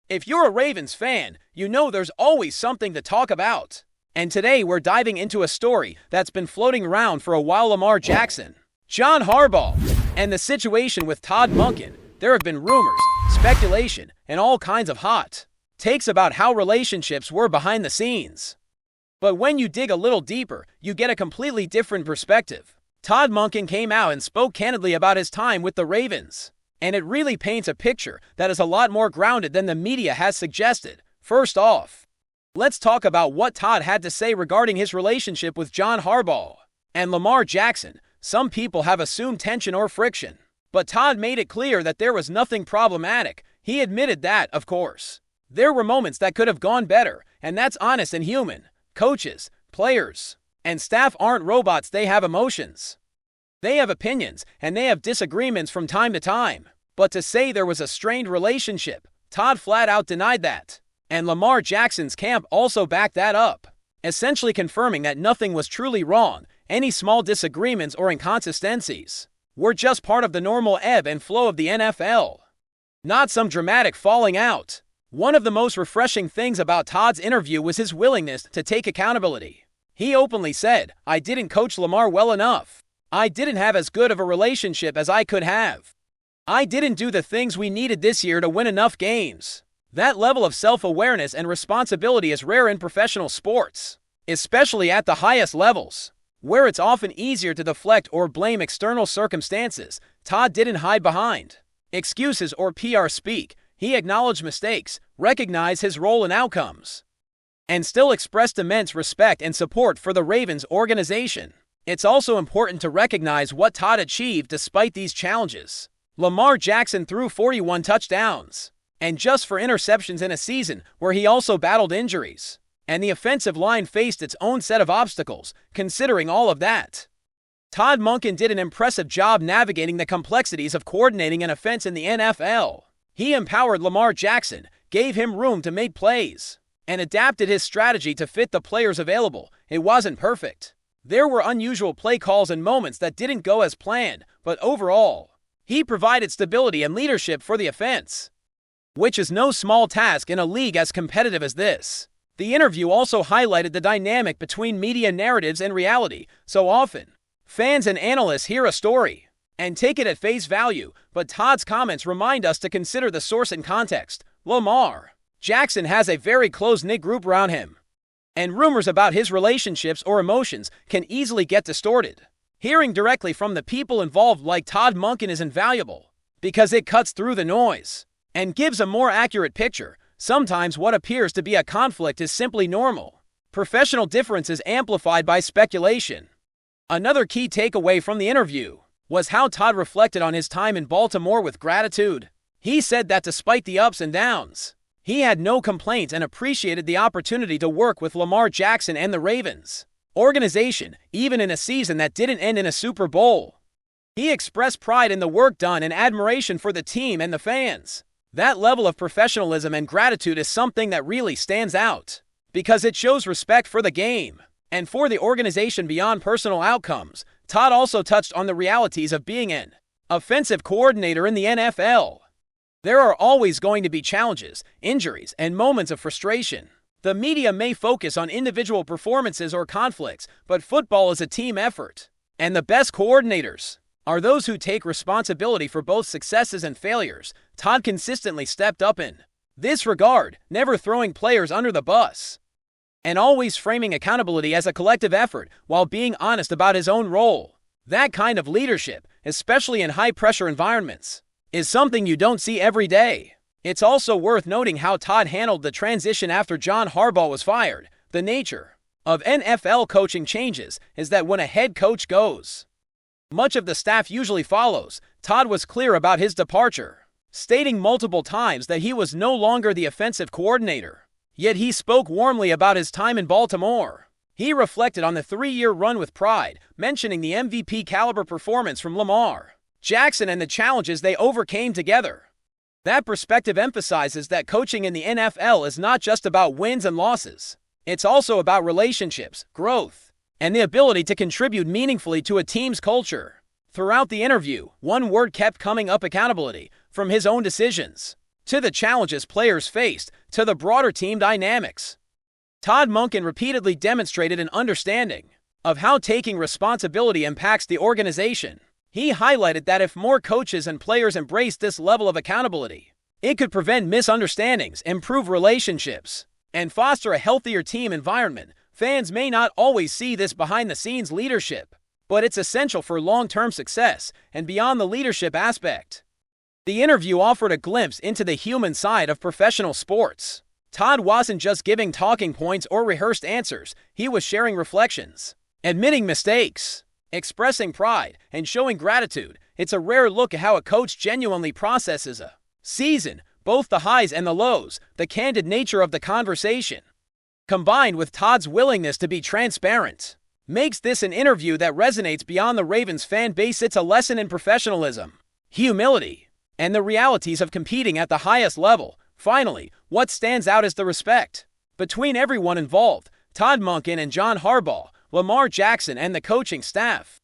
If you're a Ravens fan, you know there's always something to talk about. And today we're diving into a story that's been floating around for a while: Lamar Jackson, John Harbaugh, and the situation with Todd Monkin. There have been rumors, speculation, and all kinds of hot takes about how relationships were behind the scenes. But when you dig a little deeper, you get a completely different perspective. Todd Monkin came out and spoke candidly about his time with the Ravens, and it really paints a picture that is a lot more grounded than the media has suggested. First off, let's talk about what Todd had to say regarding his relationship with John Harbaugh and Lamar Jackson. Some people have assumed tension or friction, but Todd made it clear that there was nothing problematic. He admitted that, of course, there were moments that could have gone better, and that's honest and human. Coaches, players, and staff aren't robots. They have emotions. They have opinions, and they have disagreements from time to time. But to say there was a strained relationship, Todd flat out denied that. And Lamar Jackson's camp also backed that up, essentially confirming that nothing was truly wrong. Any small disagreements or inconsistencies were just part of the normal ebb and flow of the NFL, not some dramatic falling out. One of the most refreshing things about Todd's interview was his willingness to take accountability. He openly said, "I didn't coach Lamar well enough. I didn't have as good of a relationship as I could have. I didn't do the things we needed this year to win enough games." That level of self-awareness and responsibility is rare in professional sports, especially at the highest levels, where it's often easier to deflect or blame external circumstances. Todd didn't hide behind excuses or PR speak. He acknowledged mistakes, recognized his role and outcomes, and still expressed immense respect and support for the Ravens organization. It's also important to recognize what Todd achieved despite these challenges. Lamar Jackson threw 41 touchdowns and just 4 interceptions in a season where he also battled injuries, and the offensive line faced its own set of obstacles. Considering all of that, Todd Monkin did an impressive job navigating the complexities of coordinating an offense in the NFL. He empowered Lamar Jackson, gave him room to make plays, and adapted his strategy to fit the players available. It wasn't perfect. There were unusual play calls and moments that didn't go as planned, but overall, he provided stability and leadership for the offense, which is no small task in a league as competitive as this. The interview also highlighted the dynamic between media narratives and reality. So often, fans and analysts hear a story and take it at face value, but Todd's comments remind us to consider the source and context. Lamar Jackson has a very close-knit group around him, and rumors about his relationships or emotions can easily get distorted. Hearing directly from the people involved like Todd Monkin is invaluable because it cuts through the noise and gives a more accurate picture. Sometimes what appears to be a conflict is simply normal professional differences amplified by speculation. Another key takeaway from the interview was how Todd reflected on his time in Baltimore with gratitude. He said that despite the ups and downs, he had no complaints and appreciated the opportunity to work with Lamar Jackson and the Ravens organization, even in a season that didn't end in a Super Bowl. He expressed pride in the work done and admiration for the team and the fans. That level of professionalism and gratitude is something that really stands out because it shows respect for the game and for the organization beyond personal outcomes. Todd also touched on the realities of being an offensive coordinator in the NFL. There are always going to be challenges, injuries, and moments of frustration. The media may focus on individual performances or conflicts, but football is a team effort, and the best coordinators are those who take responsibility for both successes and failures. Todd consistently stepped up in this regard, never throwing players under the bus, and always framing accountability as a collective effort while being honest about his own role. That kind of leadership, especially in high-pressure environments, is something you don't see every day. It's also worth noting how Todd handled the transition after John Harbaugh was fired. The nature of NFL coaching changes is that when a head coach goes, much of the staff usually follows. Todd was clear about his departure, stating multiple times that he was no longer the offensive coordinator. Yet he spoke warmly about his time in Baltimore. He reflected on the 3-year run with pride, mentioning the MVP-caliber performance from Lamar Jackson and the challenges they overcame together. That perspective emphasizes that coaching in the NFL is not just about wins and losses. It's also about relationships, growth, and the ability to contribute meaningfully to a team's culture. Throughout the interview, one word kept coming up: accountability. From his own decisions to the challenges players faced, to the broader team dynamics. Todd Monkin repeatedly demonstrated an understanding of how taking responsibility impacts the organization. He highlighted that if more coaches and players embraced this level of accountability, it could prevent misunderstandings, improve relationships, and foster a healthier team environment. Fans may not always see this behind-the-scenes leadership, but it's essential for long-term success and beyond the leadership aspect. The interview offered a glimpse into the human side of professional sports. Todd wasn't just giving talking points or rehearsed answers, he was sharing reflections, admitting mistakes, expressing pride, and showing gratitude. It's a rare look at how a coach genuinely processes a season, both the highs and the lows. The candid nature of the conversation, combined with Todd's willingness to be transparent, makes this an interview that resonates beyond the Ravens fan base. It's a lesson in professionalism, humility, and the realities of competing at the highest level. Finally, what stands out is the respect between everyone involved. Todd Monkin and John Harbaugh, Lamar Jackson, and the coaching staff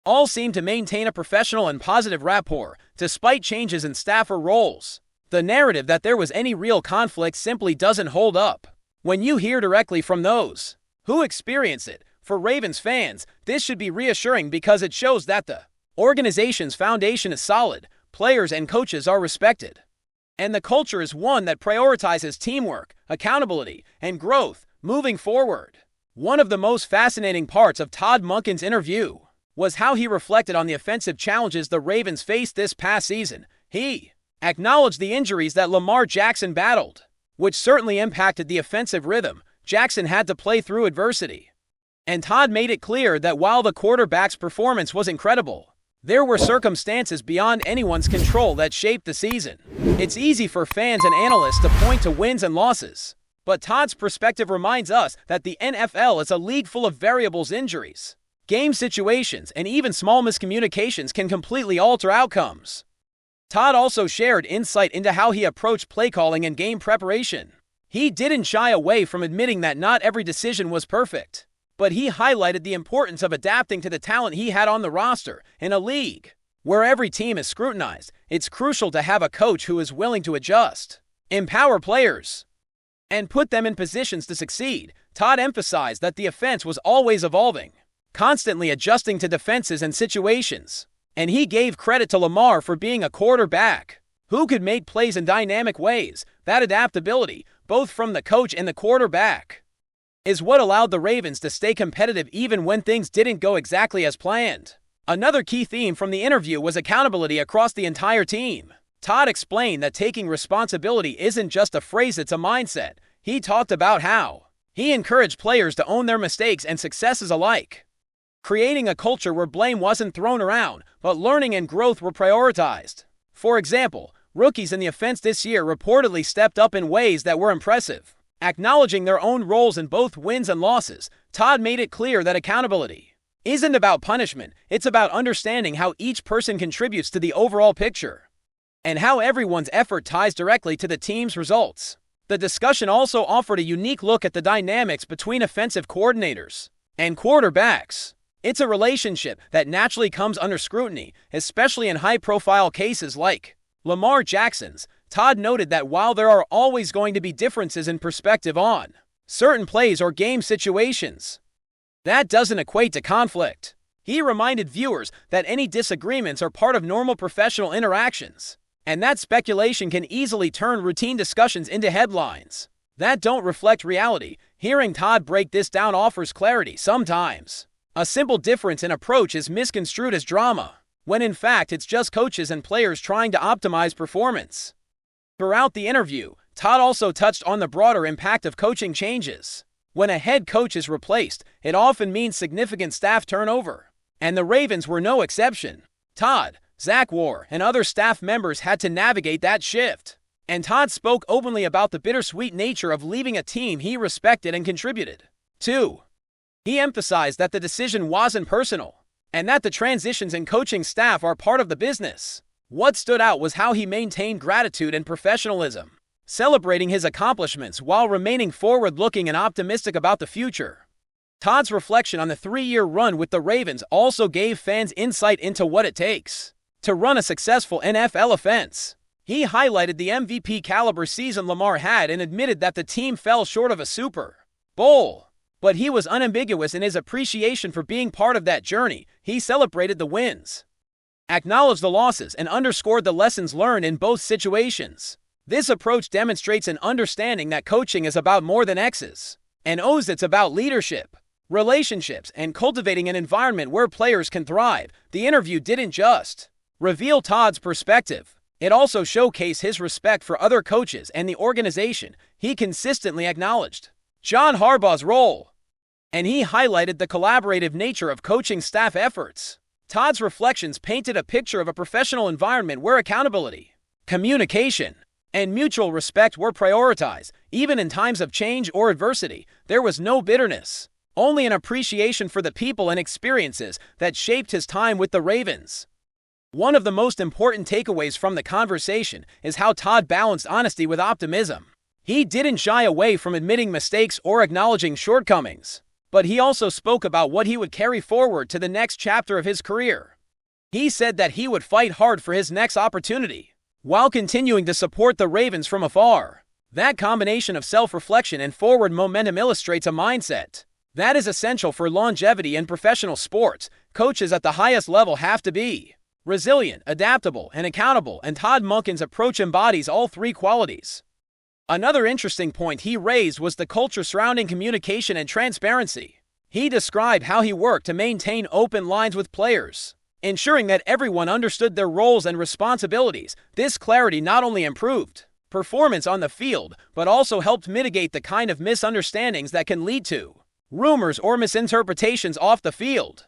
all seem to maintain a professional and positive rapport, despite changes in staff or roles. The narrative that there was any real conflict simply doesn't hold up when you hear directly from those who experience it. For Ravens fans, this should be reassuring because it shows that the organization's foundation is solid, players and coaches are respected, and the culture is one that prioritizes teamwork, accountability, and growth moving forward. One of the most fascinating parts of Todd Monkin's interview was how he reflected on the offensive challenges the Ravens faced this past season. He acknowledged the injuries that Lamar Jackson battled, which certainly impacted the offensive rhythm. Jackson had to play through adversity, and Todd made it clear that while the quarterback's performance was incredible, there were circumstances beyond anyone's control that shaped the season. It's easy for fans and analysts to point to wins and losses, but Todd's perspective reminds us that the NFL is a league full of variables. Injuries, game situations, and even small miscommunications can completely alter outcomes. Todd also shared insight into how he approached play calling and game preparation. He didn't shy away from admitting that not every decision was perfect, but he highlighted the importance of adapting to the talent he had on the roster. In a league where every team is scrutinized, it's crucial to have a coach who is willing to adjust, empower players, and put them in positions to succeed. Todd emphasized that the offense was always evolving, constantly adjusting to defenses and situations, and he gave credit to Lamar for being a quarterback who could make plays in dynamic ways. That adaptability, both from the coach and the quarterback, is what allowed the Ravens to stay competitive even when things didn't go exactly as planned. Another key theme from the interview was accountability across the entire team. Todd explained that taking responsibility isn't just a phrase, it's a mindset. He talked about how he encouraged players to own their mistakes and successes alike, creating a culture where blame wasn't thrown around, but learning and growth were prioritized. For example, rookies in the offense this year reportedly stepped up in ways that were impressive, acknowledging their own roles in both wins and losses. Todd made it clear that accountability isn't about punishment, it's about understanding how each person contributes to the overall picture, and how everyone's effort ties directly to the team's results. The discussion also offered a unique look at the dynamics between offensive coordinators and quarterbacks. It's a relationship that naturally comes under scrutiny, especially in high-profile cases like Lamar Jackson's. Todd noted that while there are always going to be differences in perspective on certain plays or game situations, that doesn't equate to conflict. He reminded viewers that any disagreements are part of normal professional interactions, and that speculation can easily turn routine discussions into headlines that don't reflect reality. Hearing Todd break this down offers clarity. Sometimes a simple difference in approach is misconstrued as drama, when in fact it's just coaches and players trying to optimize performance. Throughout the interview, Todd also touched on the broader impact of coaching changes. When a head coach is replaced, it often means significant staff turnover, and the Ravens were no exception. Todd, Zach Warr, and other staff members had to navigate that shift, and Todd spoke openly about the bittersweet nature of leaving a team he respected and contributed to. He emphasized that the decision wasn't personal, and that the transitions in coaching staff are part of the business. What stood out was how he maintained gratitude and professionalism, celebrating his accomplishments while remaining forward-looking and optimistic about the future. Todd's reflection on the 3-year run with the Ravens also gave fans insight into what it takes to run a successful NFL offense. He highlighted the MVP caliber season Lamar had and admitted that the team fell short of a Super Bowl. But he was unambiguous in his appreciation for being part of that journey. He celebrated the wins, acknowledged the losses, and underscored the lessons learned in both situations. This approach demonstrates an understanding that coaching is about more than X's and O's. It's about leadership, relationships, and cultivating an environment where players can thrive. The interview didn't just reveal Todd's perspective. It also showcased his respect for other coaches and the organization. He consistently acknowledged John Harbaugh's role, and he highlighted the collaborative nature of coaching staff efforts. Todd's reflections painted a picture of a professional environment where accountability, communication, and mutual respect were prioritized. Even in times of change or adversity, there was no bitterness, only an appreciation for the people and experiences that shaped his time with the Ravens. One of the most important takeaways from the conversation is how Todd balanced honesty with optimism. He didn't shy away from admitting mistakes or acknowledging shortcomings, but he also spoke about what he would carry forward to the next chapter of his career. He said that he would fight hard for his next opportunity, while continuing to support the Ravens from afar. That combination of self-reflection and forward momentum illustrates a mindset that is essential for longevity in professional sports. Coaches at the highest level have to be resilient, adaptable, and accountable, and Todd Monkin's approach embodies all three qualities. Another interesting point he raised was the culture surrounding communication and transparency. He described how he worked to maintain open lines with players, ensuring that everyone understood their roles and responsibilities. This clarity not only improved performance on the field, but also helped mitigate the kind of misunderstandings that can lead to rumors or misinterpretations off the field.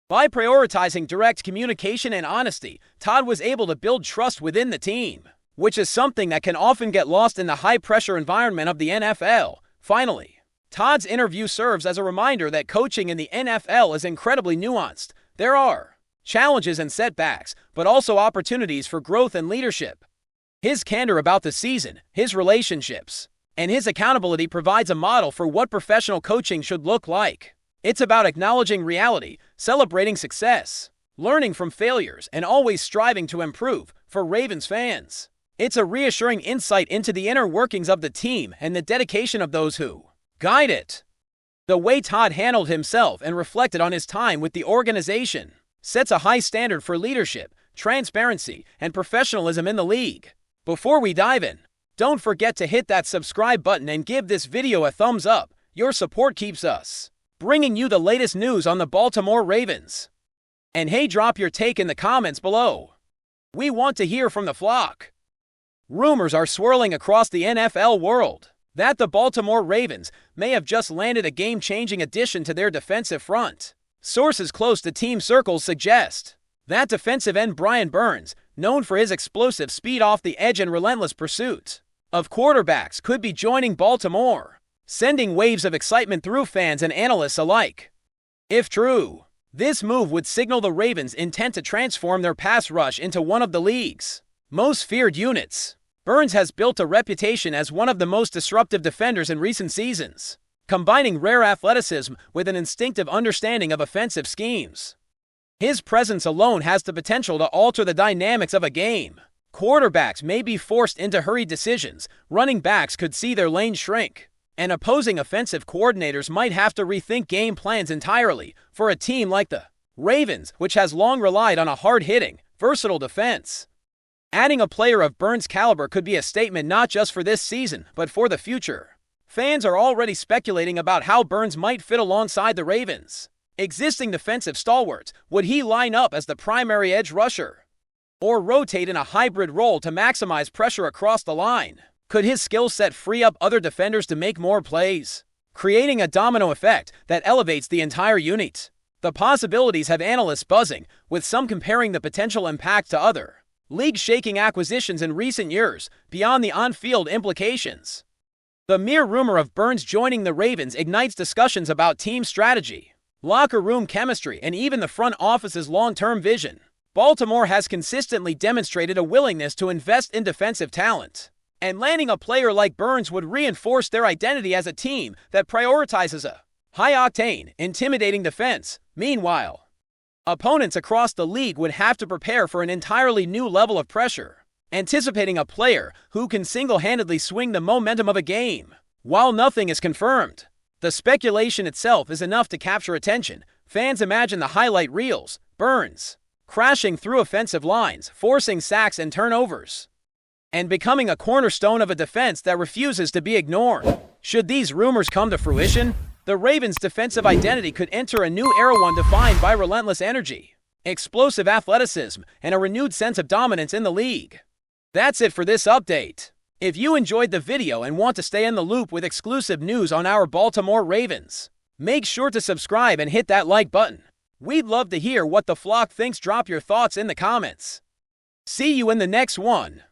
By prioritizing direct communication and honesty, Todd was able to build trust within the team, which is something that can often get lost in the high-pressure environment of the NFL. Finally, Todd's interview serves as a reminder that coaching in the NFL is incredibly nuanced. There are challenges and setbacks, but also opportunities for growth and leadership. His candor about the season, his relationships, and his accountability provides a model for what professional coaching should look like. It's about acknowledging reality, celebrating success, learning from failures, and always striving to improve. For Ravens fans, it's a reassuring insight into the inner workings of the team and the dedication of those who guide it. The way Todd handled himself and reflected on his time with the organization sets a high standard for leadership, transparency, and professionalism in the league. Before we dive in, don't forget to hit that subscribe button and give this video a thumbs up. Your support keeps us bringing you the latest news on the Baltimore Ravens. And hey, drop your take in the comments below. We want to hear from the flock. Rumors are swirling across the NFL world that the Baltimore Ravens may have just landed a game-changing addition to their defensive front. Sources close to team circles suggest that defensive end Brian Burns, known for his explosive speed off the edge and relentless pursuit of quarterbacks, could be joining Baltimore, sending waves of excitement through fans and analysts alike. If true, this move would signal the Ravens' intent to transform their pass rush into one of the league's most feared units. Burns has built a reputation as one of the most disruptive defenders in recent seasons, combining rare athleticism with an instinctive understanding of offensive schemes. His presence alone has the potential to alter the dynamics of a game. Quarterbacks may be forced into hurried decisions, running backs could see their lane shrink, and opposing offensive coordinators might have to rethink game plans entirely. For a team like the Ravens, which has long relied on a hard-hitting, versatile defense, adding a player of Burns' caliber could be a statement not just for this season, but for the future. Fans are already speculating about how Burns might fit alongside the Ravens' existing defensive stalwarts. Would he line up as the primary edge rusher, or rotate in a hybrid role to maximize pressure across the line? Could his skill set free up other defenders to make more plays, creating a domino effect that elevates the entire unit? The possibilities have analysts buzzing, with some comparing the potential impact to other league-shaking acquisitions in recent years, beyond the on-field implications. The mere rumor of Burns joining the Ravens ignites discussions about team strategy, locker room chemistry, and even the front office's long-term vision. Baltimore has consistently demonstrated a willingness to invest in defensive talent, and landing a player like Burns would reinforce their identity as a team that prioritizes a high-octane, intimidating defense. Meanwhile, opponents across the league would have to prepare for an entirely new level of pressure. anticipating a player who can single-handedly swing the momentum of a game. While nothing is confirmed, the speculation itself is enough to capture attention. Fans imagine the highlight reels, Burns crashing through offensive lines, forcing sacks and turnovers, and becoming a cornerstone of a defense that refuses to be ignored. Should these rumors come to fruition, the Ravens' defensive identity could enter a new era, one defined by relentless energy, explosive athleticism, and a renewed sense of dominance in the league. That's it for this update. If you enjoyed the video and want to stay in the loop with exclusive news on our Baltimore Ravens, make sure to subscribe and hit that like button. We'd love to hear what the flock thinks. Drop your thoughts in the comments. See you in the next one.